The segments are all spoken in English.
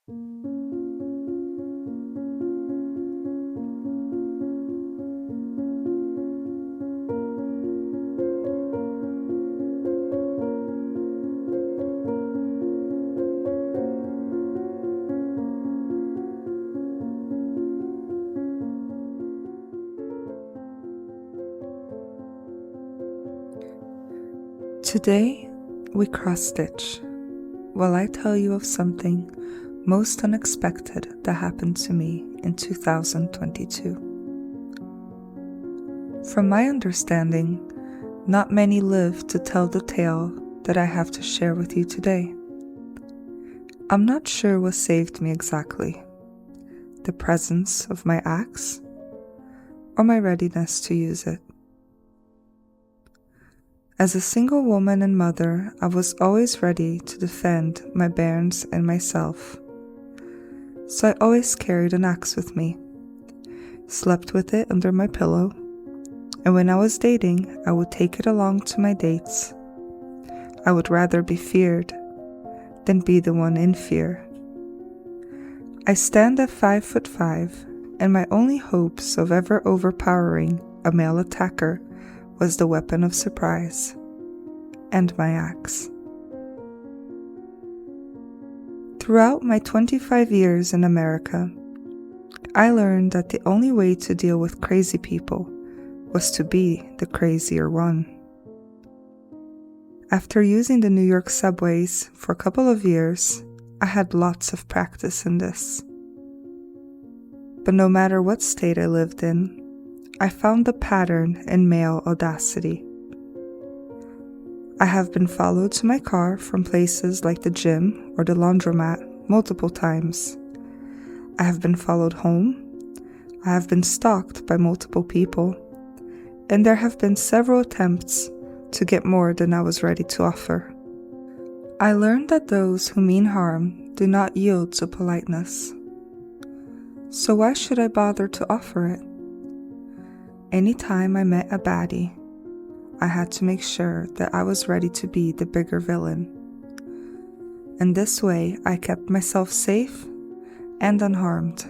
Today, we cross-stitch while I tell you of something most unexpected that happened to me in 2022. From my understanding, not many live to tell the tale that I have to share with you today. I'm not sure what saved me exactly, the presence of my axe or my readiness to use it. As a single woman and mother, I was always ready to defend my bairns and myself. So I always carried an axe with me, slept with it under my pillow, and when I was dating, I would take it along to my dates. I would rather be feared than be the one in fear. I stand at 5'5", and my only hopes of ever overpowering a male attacker was the weapon of surprise, and my axe. Throughout my 25 years in America, I learned that the only way to deal with crazy people was to be the crazier one. After using the New York subways for a couple of years, I had lots of practice in this. But no matter what state I lived in, I found the pattern in male audacity. I have been followed to my car from places like the gym or the laundromat multiple times. I have been followed home. I have been stalked by multiple people. And there have been several attempts to get more than I was ready to offer. I learned that those who mean harm do not yield to politeness. So why should I bother to offer it? Anytime I met a baddie, I had to make sure that I was ready to be the bigger villain. And this way I kept myself safe and unharmed.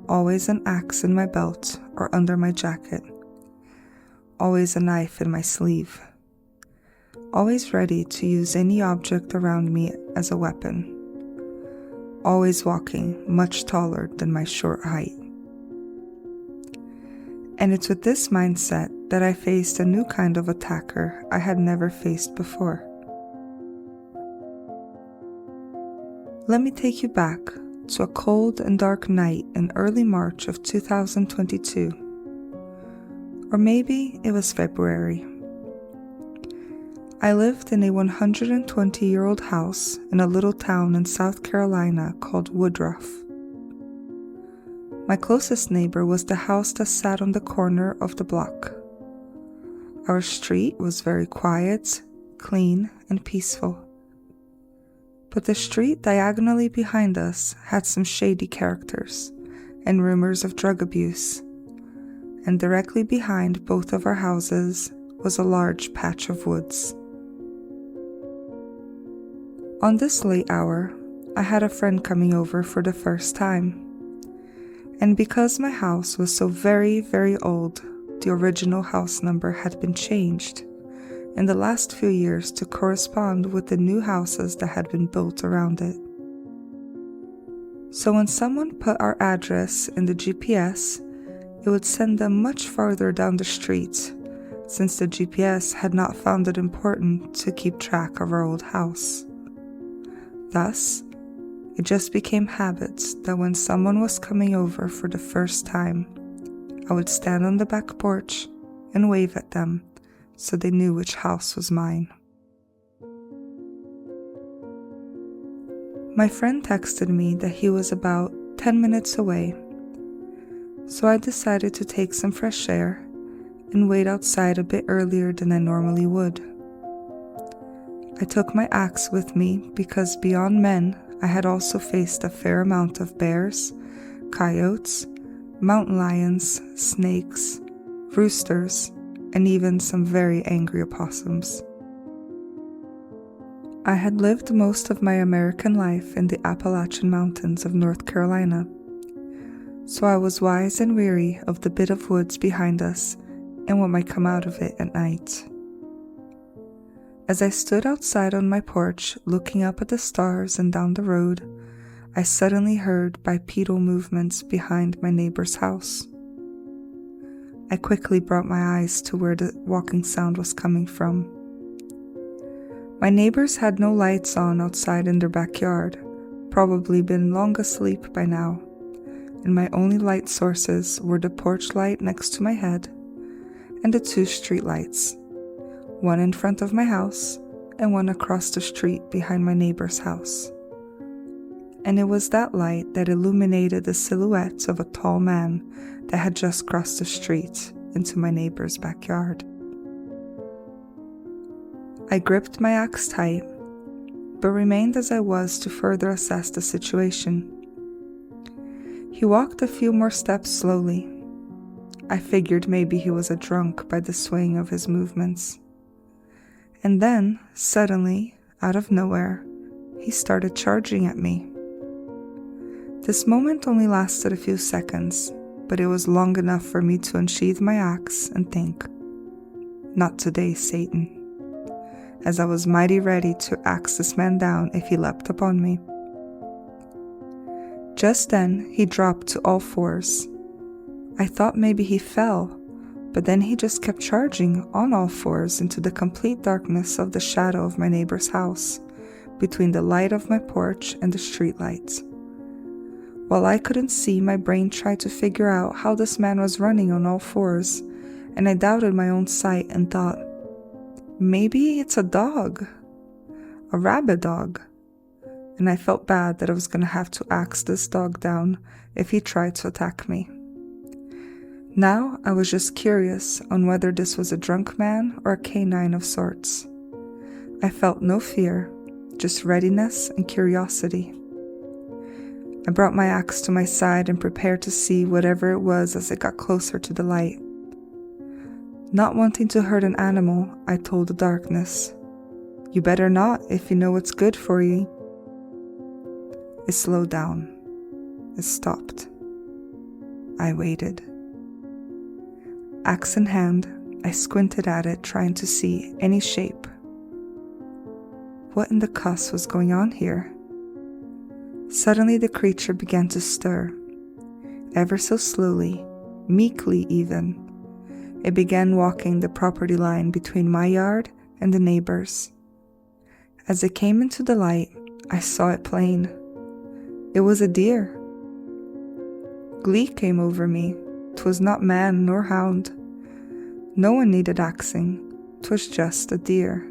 Always an axe in my belt or under my jacket. Always a knife in my sleeve. Always ready to use any object around me as a weapon. Always walking much taller than my short height. And it's with this mindset that I faced a new kind of attacker I had never faced before. Let me take you back to a cold and dark night in early March of 2022. Or maybe it was February. I lived in a 120-year-old house in a little town in South Carolina called Woodruff. My closest neighbor was the house that sat on the corner of the block. Our street was very quiet, clean, and peaceful. But the street diagonally behind us had some shady characters and rumors of drug abuse. And directly behind both of our houses was a large patch of woods. On this late hour, I had a friend coming over for the first time. And because my house was so very, very old, the original house number had been changed in the last few years to correspond with the new houses that had been built around it. So when someone put our address in the GPS, it would send them much farther down the street, since the GPS had not found it important to keep track of our old house. Thus, it just became habits that when someone was coming over for the first time, I would stand on the back porch and wave at them so they knew which house was mine. My friend texted me that he was about 10 minutes away, so I decided to take some fresh air and wait outside a bit earlier than I normally would. I took my axe with me because beyond men, I had also faced a fair amount of bears, coyotes, mountain lions, snakes, roosters, and even some very angry opossums. I had lived most of my American life in the Appalachian Mountains of North Carolina, so I was wise and weary of the bit of woods behind us and what might come out of it at night. As I stood outside on my porch looking up at the stars and down the road, I suddenly heard bipedal movements behind my neighbor's house. I quickly brought my eyes to where the walking sound was coming from. My neighbors had no lights on outside in their backyard, probably been long asleep by now, and my only light sources were the porch light next to my head and the 2 street lights, one in front of my house and one across the street behind my neighbor's house. And it was that light that illuminated the silhouette of a tall man that had just crossed the street into my neighbor's backyard. I gripped my axe tight, but remained as I was to further assess the situation. He walked a few more steps slowly. I figured maybe he was a drunk by the swaying of his movements. And then, suddenly, out of nowhere, he started charging at me. This moment only lasted a few seconds, but it was long enough for me to unsheath my axe and think, "Not today, Satan," as I was mighty ready to axe this man down if he leapt upon me. Just then, he dropped to all fours. I thought maybe he fell, but then he just kept charging on all fours into the complete darkness of the shadow of my neighbor's house, between the light of my porch and the street lights. While I couldn't see, my brain tried to figure out how this man was running on all fours, and I doubted my own sight and thought, maybe it's a dog, a rabid dog, and I felt bad that I was going to have to axe this dog down if he tried to attack me. Now I was just curious on whether this was a drunk man or a canine of sorts. I felt no fear, just readiness and curiosity. I brought my axe to my side and prepared to see whatever it was as it got closer to the light. Not wanting to hurt an animal, I told the darkness, "You better not if you know what's good for you." It slowed down. It stopped. I waited. Axe in hand, I squinted at it, trying to see any shape. What in the cuss was going on here? Suddenly the creature began to stir, ever so slowly, meekly even. It began walking the property line between my yard and the neighbor's. As it came into the light, I saw it plain. It was a deer. Glee came over me. 'Twas not man nor hound. No one needed axing. 'Twas just a deer.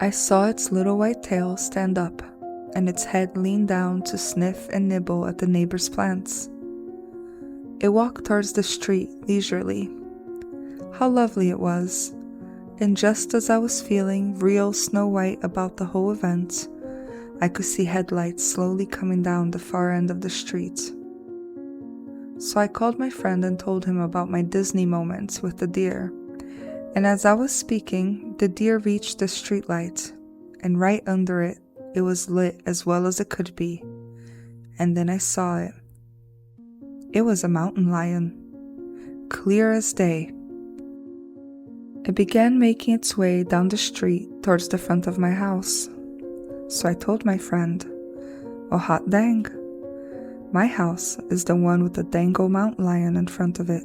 I saw its little white tail stand up, and its head lean down to sniff and nibble at the neighbor's plants. It walked towards the street leisurely. How lovely it was, and just as I was feeling real Snow White about the whole event, I could see headlights slowly coming down the far end of the street. So I called my friend and told him about my Disney moments with the deer. And as I was speaking, the deer reached the streetlight, and right under it, it was lit as well as it could be. And then I saw it. It was a mountain lion, clear as day. It began making its way down the street towards the front of my house. So I told my friend, "Oh hot dang, my house is the one with the dang old mountain lion in front of it."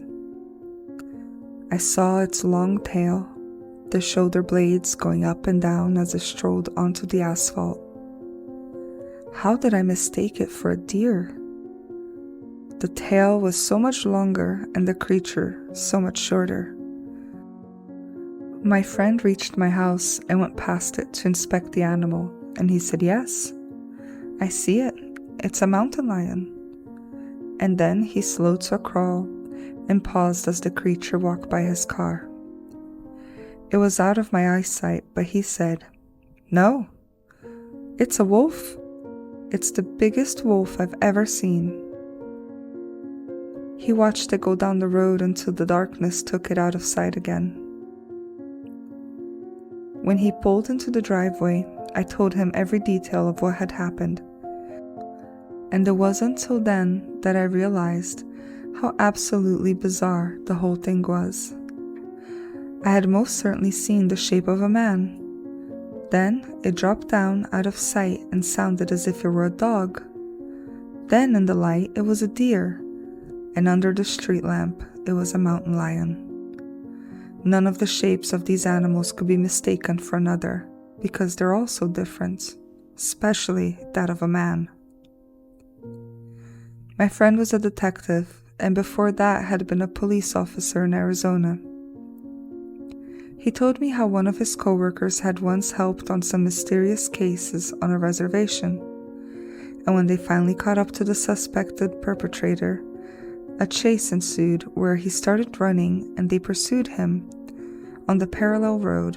I saw its long tail, the shoulder blades going up and down as it strolled onto the asphalt. How did I mistake it for a deer? The tail was so much longer and the creature so much shorter. My friend reached my house and went past it to inspect the animal, and he said, "Yes, I see it. It's a mountain lion." And then he slowed to a crawl and paused as the creature walked by his car. It was out of my eyesight, but he said, "No, it's a wolf. It's the biggest wolf I've ever seen." He watched it go down the road until the darkness took it out of sight again. When he pulled into the driveway, I told him every detail of what had happened. And it wasn't until then that I realized how absolutely bizarre the whole thing was. I had most certainly seen the shape of a man. Then it dropped down out of sight and sounded as if it were a dog. Then in the light it was a deer, and under the street lamp it was a mountain lion. None of the shapes of these animals could be mistaken for another, because they're all so different, especially that of a man. My friend was a detective, and before that had been a police officer in Arizona. He told me how one of his coworkers had once helped on some mysterious cases on a reservation, and when they finally caught up to the suspected perpetrator, a chase ensued where he started running and they pursued him on the parallel road.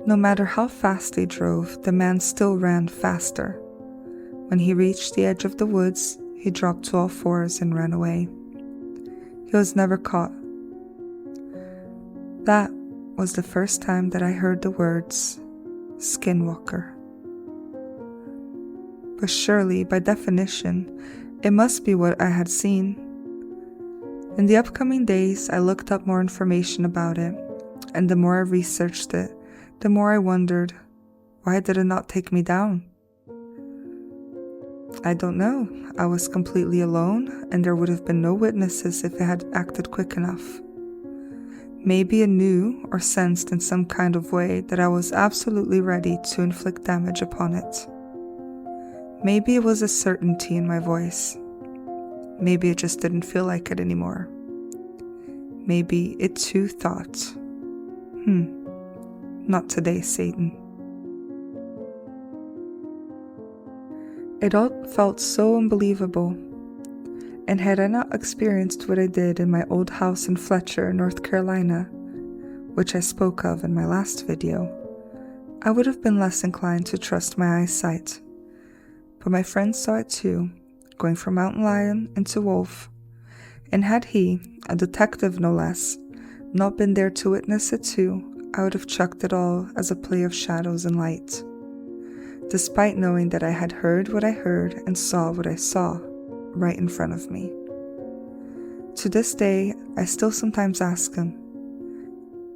No matter how fast they drove, the man still ran faster. When he reached the edge of the woods, he dropped to all fours and ran away. He was never caught. That was the first time that I heard the words Skinwalker. But surely, by definition, it must be what I had seen. In the upcoming days, I looked up more information about it, and the more I researched it, the more I wondered, why did it not take me down? I don't know. I was completely alone, and there would have been no witnesses if I had acted quick enough. Maybe it knew or sensed in some kind of way that I was absolutely ready to inflict damage upon it. Maybe it was a certainty in my voice. Maybe it just didn't feel like it anymore. Maybe it too thought, not today, Satan. It all felt so unbelievable, and had I not experienced what I did in my old house in Fletcher, North Carolina, which I spoke of in my last video, I would have been less inclined to trust my eyesight. But my friend saw it too, going from mountain lion into wolf, and had he, a detective no less, not been there to witness it too, I would have chucked it all as a play of shadows and light, despite knowing that I had heard what I heard and saw what I saw right in front of me. To this day, I still sometimes ask him,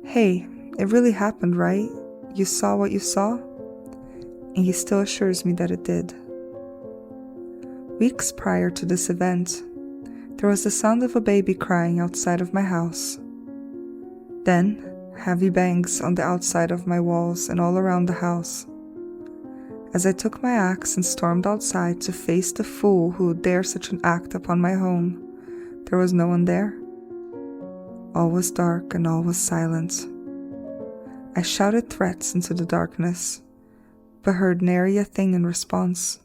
"Hey, it really happened, right? You saw what you saw?" And he still assures me that it did. Weeks prior to this event, there was the sound of a baby crying outside of my house. Then, heavy bangs on the outside of my walls and all around the house. As I took my axe and stormed outside to face the fool who would dare such an act upon my home, there was no one there. All was dark and all was silent. I shouted threats into the darkness, but heard nary a thing in response.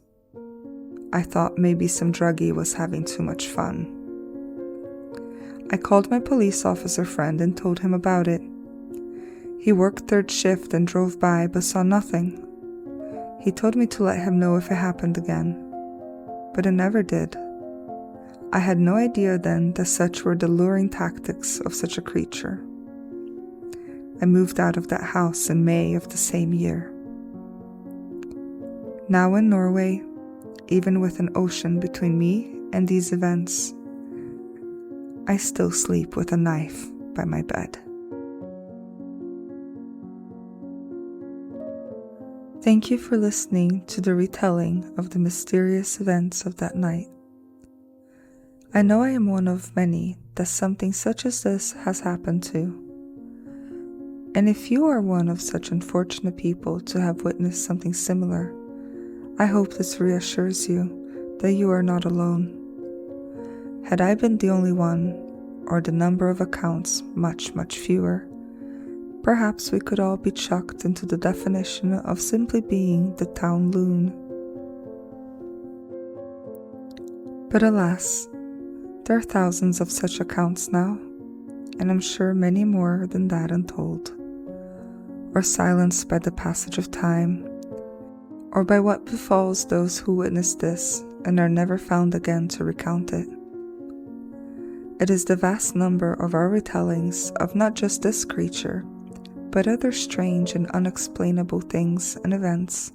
I thought maybe some druggie was having too much fun. I called my police officer friend and told him about it. He worked third shift and drove by but saw nothing. He told me to let him know if it happened again, but it never did. I had no idea then that such were the luring tactics of such a creature. I moved out of that house in May of the same year. Now in Norway, even with an ocean between me and these events, I still sleep with a knife by my bed. Thank you for listening to the retelling of the mysterious events of that night. I know I am one of many that something such as this has happened to. And if you are one of such unfortunate people to have witnessed something similar, I hope this reassures you that you are not alone. Had I been the only one, or the number of accounts much, much fewer, perhaps we could all be chucked into the definition of simply being the town loon. But alas, there are thousands of such accounts now, and I'm sure many more than that untold, or silenced by the passage of time, or by what befalls those who witness this and are never found again to recount it. It is the vast number of our retellings of not just this creature, but other strange and unexplainable things and events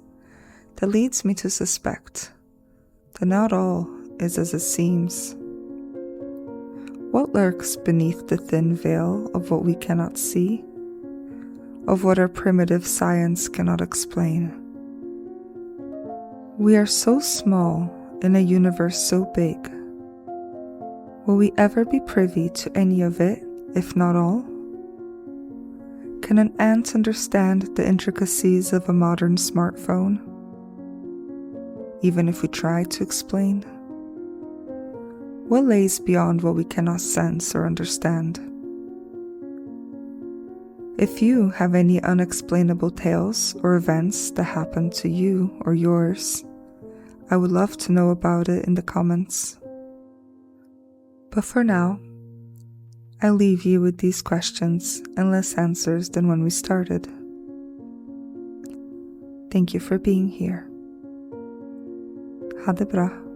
that leads me to suspect that not all is as it seems. What lurks beneath the thin veil of what we cannot see, of what our primitive science cannot explain? We are so small in a universe so big. Will we ever be privy to any of it, if not all? Can an ant understand the intricacies of a modern smartphone, even if we try to explain? What lays beyond what we cannot sense or understand? If you have any unexplainable tales or events that happened to you or yours, I would love to know about it in the comments. But for now, I leave you with these questions and less answers than when we started. Thank you for being here. Ha det bra.